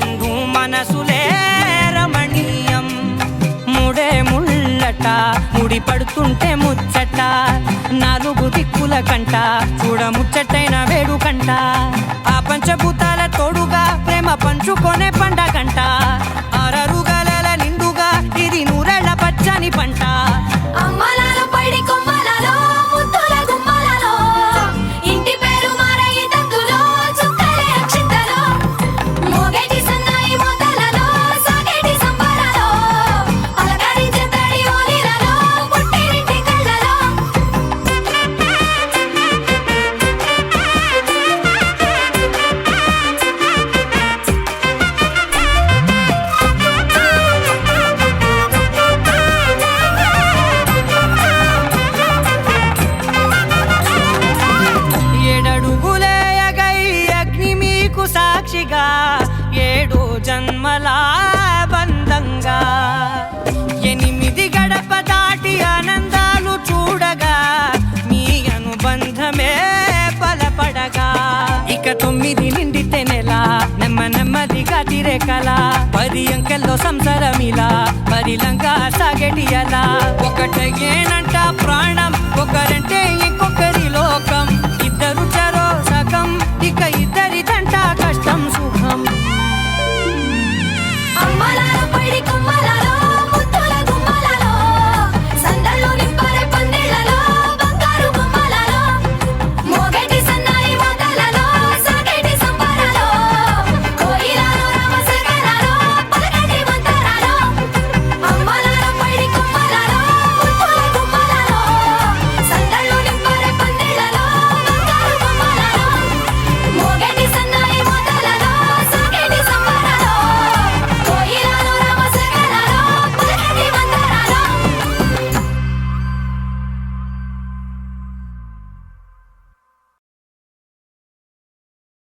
రెండు మనసులే రమణీయం మూడే ముళ్ళట ముడి పడుతుంటే ముచ్చట నాలుగు దిక్కుల కంట చూడ ముచ్చటైన వేడుకంట ఆ పంచభూతాల తోడుగా ప్రేమ పంచుకొనే పండగంట ఆరరుగల నిండుగా ఇది నూరెళ్ళ పచ్చని పంట అమ్మలాలో పడి కొమ్మలలో ముద్దుల గుమ్మలలో ఇంటి పేరు మారయి తందులో చుక్కలే అక్షింతలో మోగేటి సన్నాయి మోతలలో సాగేటి సంబరాలో అలకరించే తడి ఓలిలలో పుట్టినింటి కళ్ళలో ఏడడుగులేయగై అగ్ని మీకు సాక్షిగా ఏడు జన్మల బంధంగా ఎనిమిది గడప దాటి ఆనందాలు చూడగా మీ అనుబంధమే బలపడగా ఇక 9 నిండితే నెల నెమ్మదిగా తిరే కల 10 అంకెల్లో సంసారమిలా పరిలంగా సాగేటి అలా ఒకటేనంట ప్రాణం ఒకరంటే